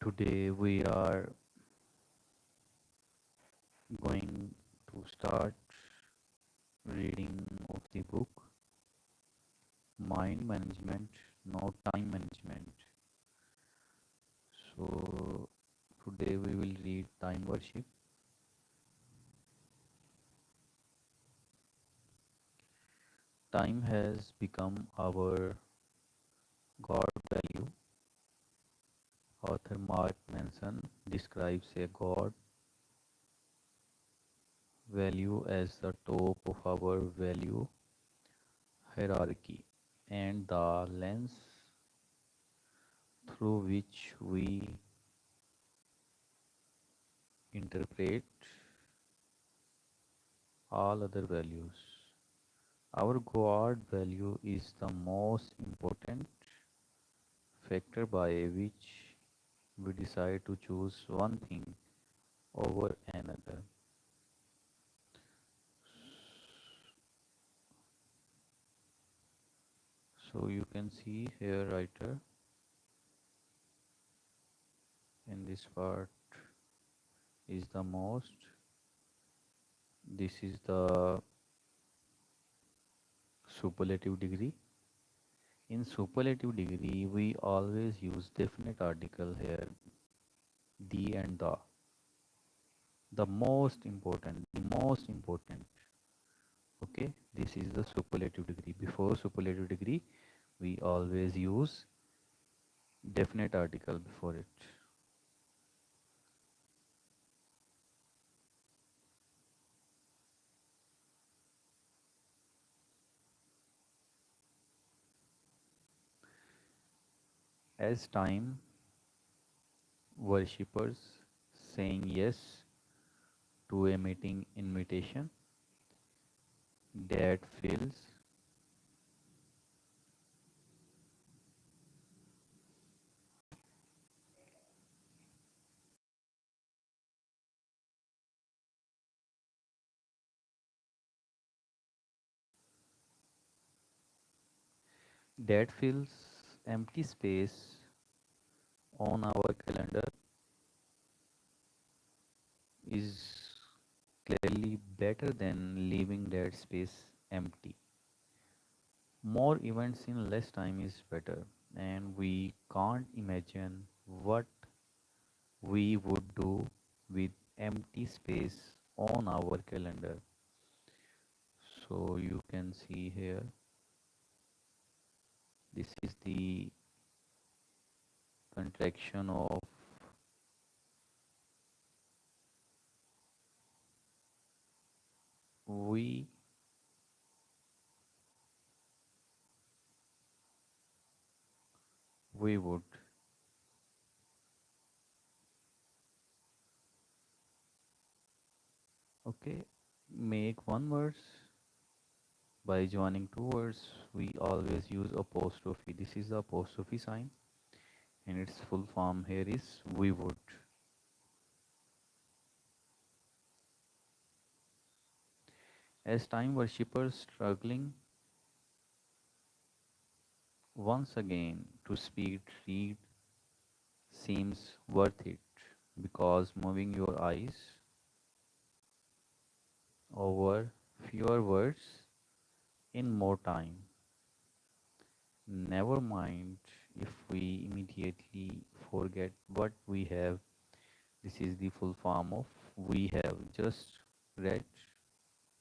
Today we are going to start reading of the book Mind Management, Not Time Management. So today we will read Time Worship. Time has become our God value. Author Mark Manson describes a God value as the top of our value hierarchy and the lens through which we interpret all other values. Our God value is the most important factor by which we decide to choose one thing over another. So you can see here writer in this part is the most. This is the superlative degree. In superlative degree, we always use definite article here, the and the. The most important. Okay, this is the superlative degree. Before superlative degree, we always use definite article before it. As time worshippers saying yes to a meeting invitation that feels that fills empty space on our calendar is clearly better than leaving that space empty. More events in less time is better, and we can't imagine what we would do with empty space on our calendar. So you can see here, this is the contraction of we we would. Okay, make one verse by joining two words. We always use apostrophe. This is the apostrophe sign, and its full form here is we would. As time worshippers struggling once again to speed read seems worth it because moving your eyes over fewer words in more time. Never mind if we immediately forget what we have. This is the full form of we have just read.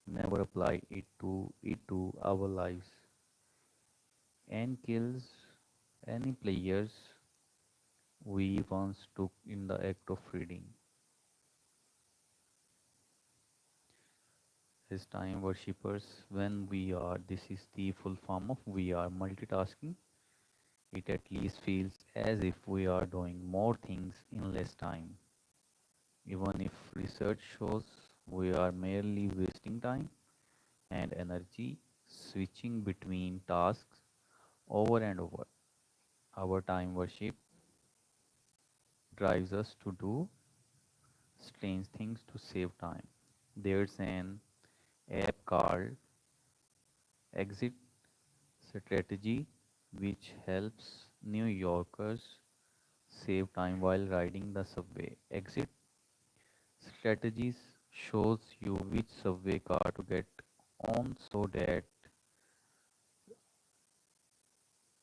Never apply it to our lives and kills any players we once took in the act of reading. As time worshippers, when we are, this is the full form of we are multitasking. It at least feels as if we are doing more things in less time. Even if research shows we are merely wasting time and energy switching between tasks over and over. Our time worship drives us to do strange things to save time. There's an app called Exit Strategy which helps New Yorkers save time while riding the subway. Exit strategies shows you which subway car to get on so that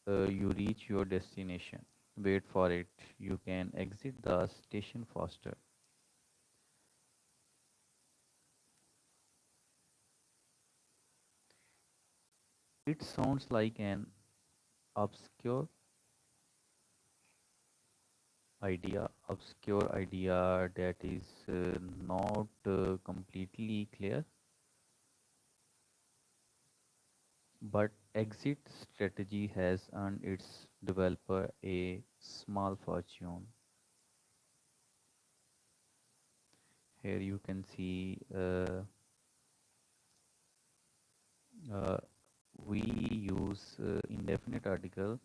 you reach your destination. Wait for it. You can exit the station faster. It sounds like an obscure obscure idea that is not completely clear, but exit strategy has earned its developer a small fortune. Here you can see uh, we use indefinite article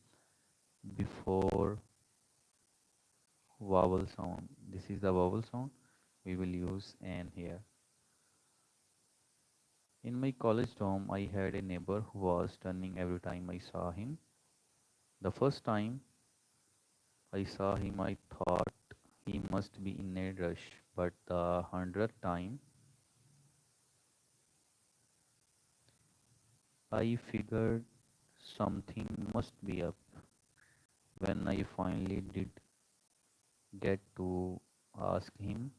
before vowel sound. This is the vowel sound we will use and here. In my college dorm, I had a neighbor who was turning every time I saw him. The first time I saw him, I thought he must be in a rush, but the hundredth time I figured something must be up. When I finally did get to ask him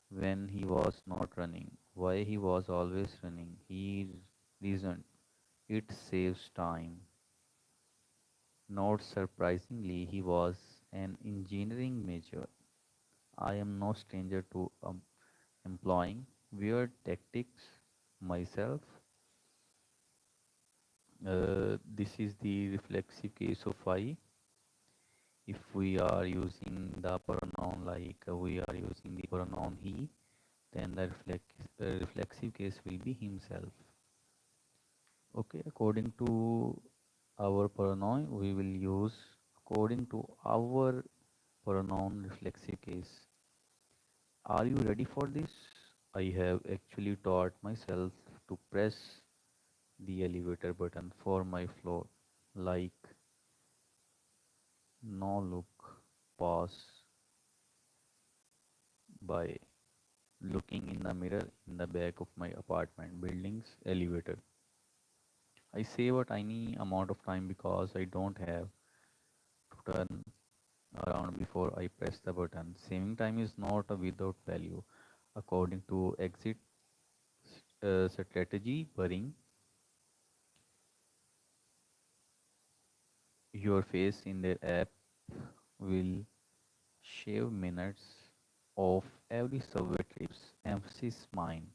when he was not running, why he was always running, he reasoned it saves time. Not surprisingly, he was an engineering major. I am no stranger to employing weird tactics myself. This is the reflexive case of I. If we are using the pronoun like we are using the pronoun he, then the reflexive case will be himself. Okay, according to our pronoun, we will use according to our pronoun reflexive case. Are you ready for this? I have actually taught myself to press the elevator button for my floor, like no look, pass by, looking in the mirror in the back of my apartment building's elevator. I save a tiny amount of time because I don't have to turn around before I press the button. Saving time is not a without value. According to exit strategy, burying your face in their app will shave minutes of every subway trips. Emphasis mine.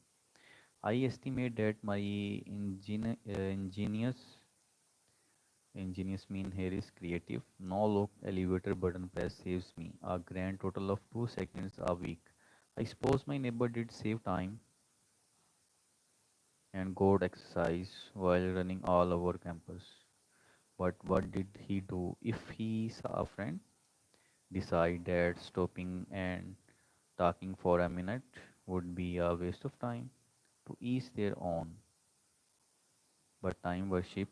I estimate that my ingenious mean here is creative. No look elevator button press saves me a grand total of 2 seconds a week. I suppose my neighbor did save time and got exercise while running all over campus. But what did he do if he saw a friend? Decide that stopping and talking for a minute would be a waste of time to each their own. But time worship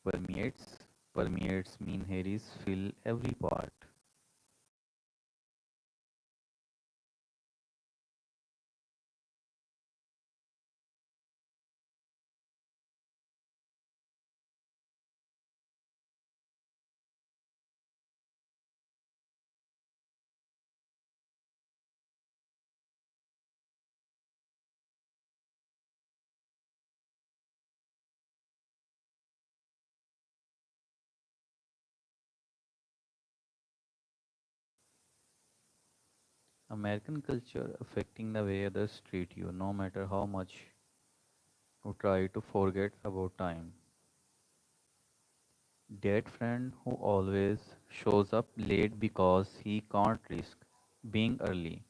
permeates permeates mean here is fill every part. American culture affecting the way others treat you, no matter how much you try to forget about time. That friend who always shows up late because he can't risk being early.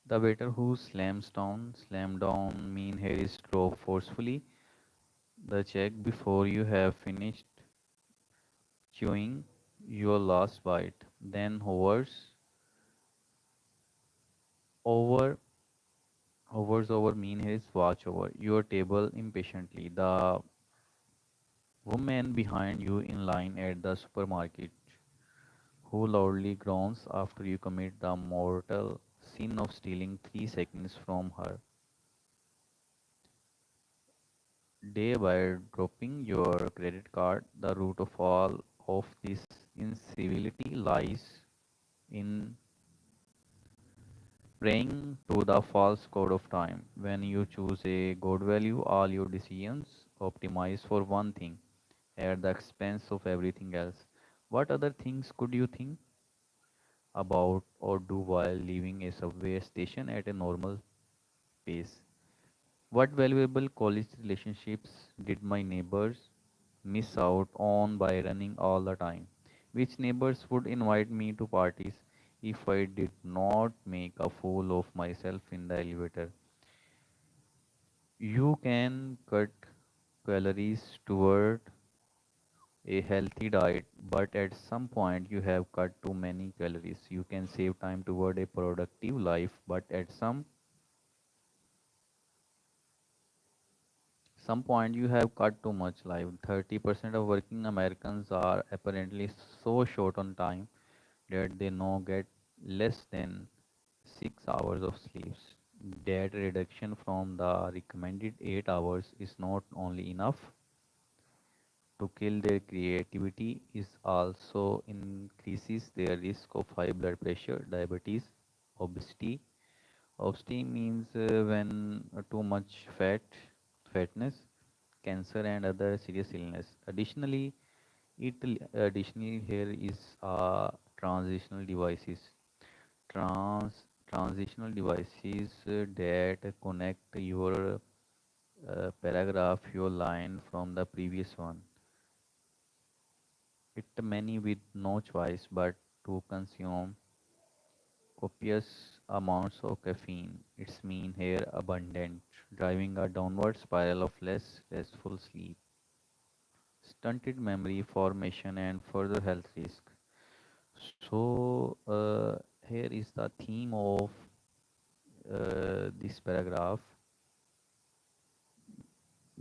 The waiter who slams down, slam down mean here is drop forcefully the check before you have finished chewing your last bite. Then over hovers over mean here is watch over your table impatiently. The woman behind you in line at the supermarket who loudly groans after you commit the mortal sin of stealing 3 seconds from her day by dropping your credit card. The root of all of this incivility lies in praying to the false god of time. When you choose a god value, all your decisions optimize for one thing at the expense of everything else. What other things could you think about or do while leaving a subway station at a normal pace? What valuable college relationships did my neighbors miss out on by running all the time? Which neighbors would invite me to parties if I did not make a fool of myself in the elevator? You can cut calories toward a healthy diet, but at some point you have cut too many calories. You can save time toward a productive life, but at some point you have cut too much life. 30% of working Americans are apparently so short on time that they now get less than 6 hours of sleep. That reduction from the recommended 8 hours is not only enough to kill their creativity, is also increases their risk of high blood pressure, diabetes, obesity. Obesity means when too much fatness, cancer, and other serious illness. Additionally here is transitional devices. Trans Transitional devices that connect your paragraph, your line from the previous one. It many with no choice but to consume copious amounts of caffeine. It's mean here abundant, driving a downward spiral of less restful sleep, stunted memory formation, and further health risk. So here is the theme of this paragraph: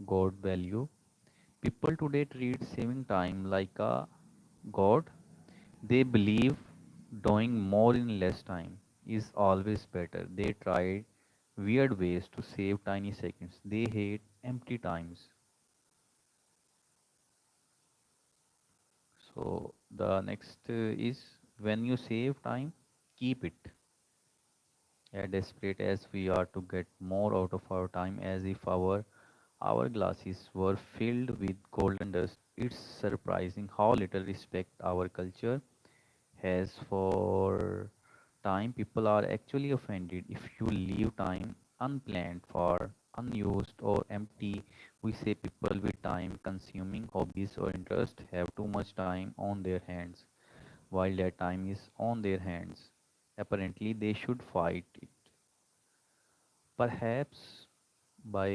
God value. People today treat saving time like a god. They believe doing more in less time is always better. They try weird ways to save tiny seconds. They hate empty times. So the next is when you save time, keep it. As desperate as we are to get more out of our time, as if our hourglasses were filled with golden dust, it's surprising how little respect our culture has for time. People are actually offended if you leave time unplanned for unused or empty. We say people with time consuming hobbies or interests have too much time on their hands, while that time is on their hands. Apparently, they should fight it. Perhaps by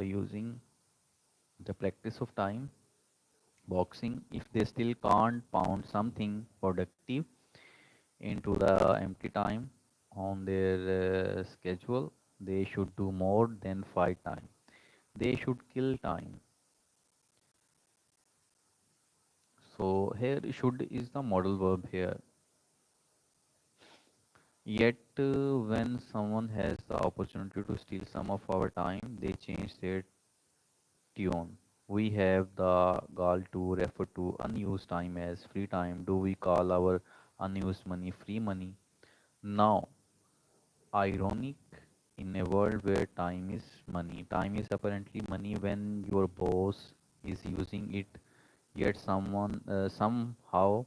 using the practice of time boxing, if they still can't pound something productive into the empty time on their schedule, they should do more than fight time. They should kill time. So here should is the model verb here. Yet when someone has the opportunity to steal some of our time, they change their tune. We have the gall to refer to unused time as free time. Do we call our unused money free money? Now, ironic, in a world where time is money. Time is apparently money when your boss is using it, yet somehow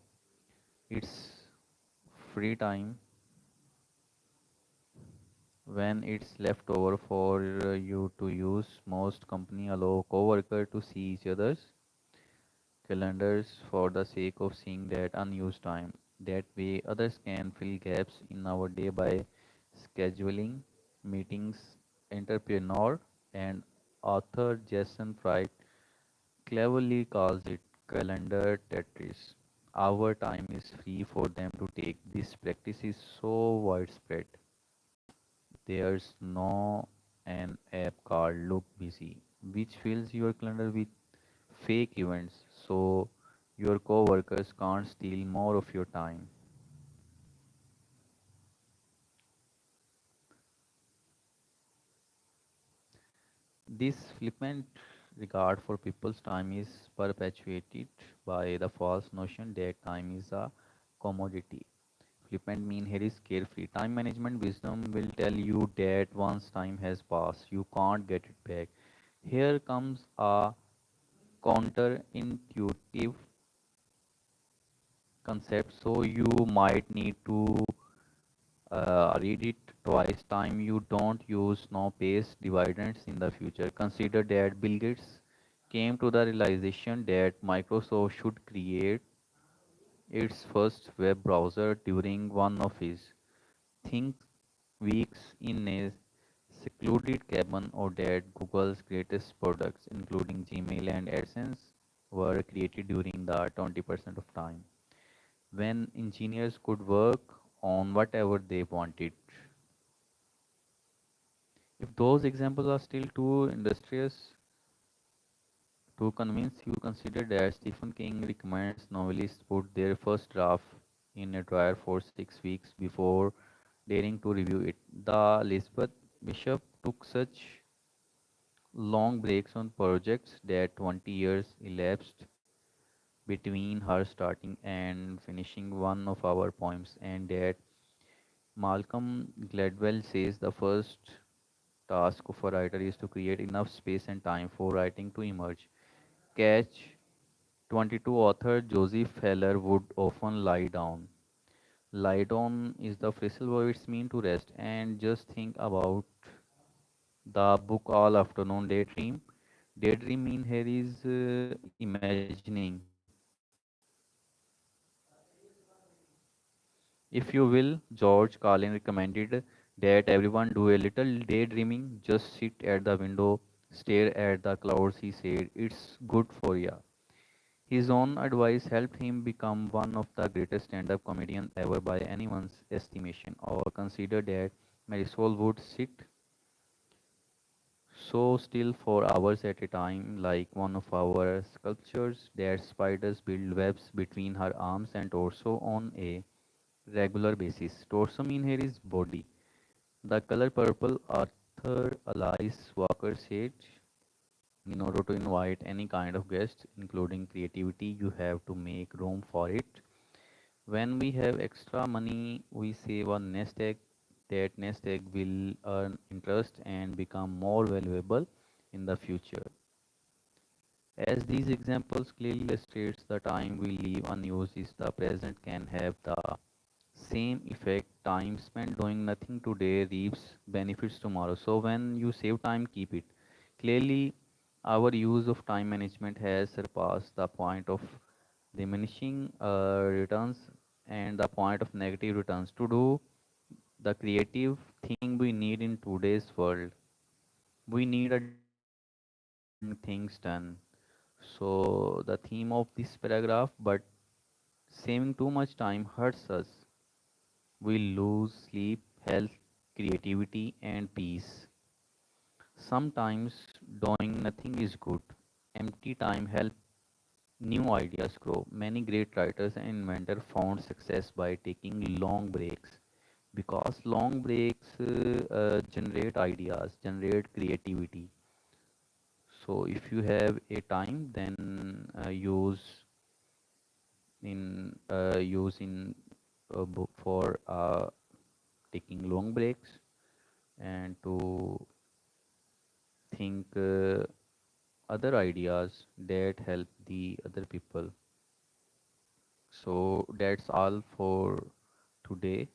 it's free time when it's left over for you to use. Most company allow coworker to see each other's calendars for the sake of seeing that unused time. That way, others can fill gaps in our day by scheduling meetings, entrepreneur and author Jason Fried cleverly calls it calendar Tetris. Our time is free for them to take. This practice is so widespread. There's no an app called Look Busy, which fills your calendar with fake events so your coworkers can't steal more of your time. This flippant regard for people's time is perpetuated by the false notion that time is a commodity. Flippant mean here is carefree. Time management wisdom will tell you that once time has passed, you can't get it back. Here comes a counterintuitive concept, so you might need to read it twice time you don't use no pace dividends in the future. Consider that Bill Gates came to the realization that Microsoft should create its first web browser during one of his think weeks in a secluded cabin, or that Google's greatest products including Gmail and AdSense were created during the 20% of time when engineers could work on whatever they wanted. If those examples are still too industrious to convince you, consider that Stephen King recommends novelists put their first draft in a drawer for 6 weeks before daring to review it. The Elizabeth Bishop took such long breaks on projects that 20 years elapsed between her starting and finishing one of our poems, and that Malcolm Gladwell says the first task of a writer is to create enough space and time for writing to emerge. Catch 22 author Joseph Heller would often lie down. Lie down is the phrasal verb, it's mean to rest, and just think about the book all afternoon. Daydream mean here is imagining. If you will, George Carlin recommended that everyone do a little daydreaming. Just sit at the window, stare at the clouds. He said, it's good for ya. His own advice helped him become one of the greatest stand-up comedians ever by anyone's estimation. Or consider that Marisol would sit so still for hours at a time, like one of our sculptures, that spiders build webs between her arms and torso on a regular basis. Torso mean here is body. The color purple, Arthur Alice Walker said, in order to invite any kind of guest, including creativity, you have to make room for it. When we have extra money, we save a nest egg. That nest egg will earn interest and become more valuable in the future. As these examples clearly illustrates, the time we leave unused is the present can have the same effect. Time spent doing nothing today reaps benefits tomorrow. So when you save time, keep it. Clearly, our use of time management has surpassed the point of diminishing returns and the point of negative returns. To do the creative thing we need in today's world, we need a different kind of getting things done. So the theme of this paragraph, but saving too much time hurts us. We lose sleep, health, creativity, and peace. Sometimes doing nothing is good. Empty time helps new ideas grow. Many great writers and inventors found success by taking long breaks because long breaks generate ideas, generate creativity. So if you have a time, then use in a book for taking long breaks and to think other ideas that help the other people. So that's all for today.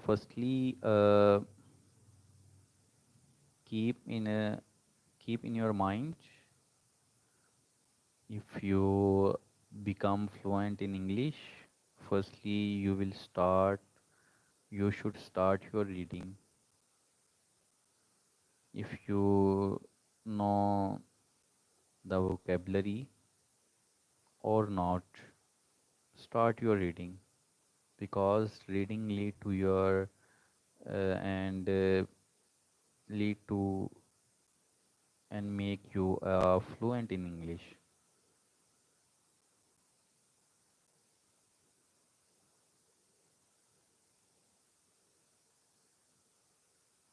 Firstly, keep in a keep in your mind If you become fluent in English, firstly you should start your reading. If you know the vocabulary or not, start your reading, because reading lead to your and lead to and make you fluent in English.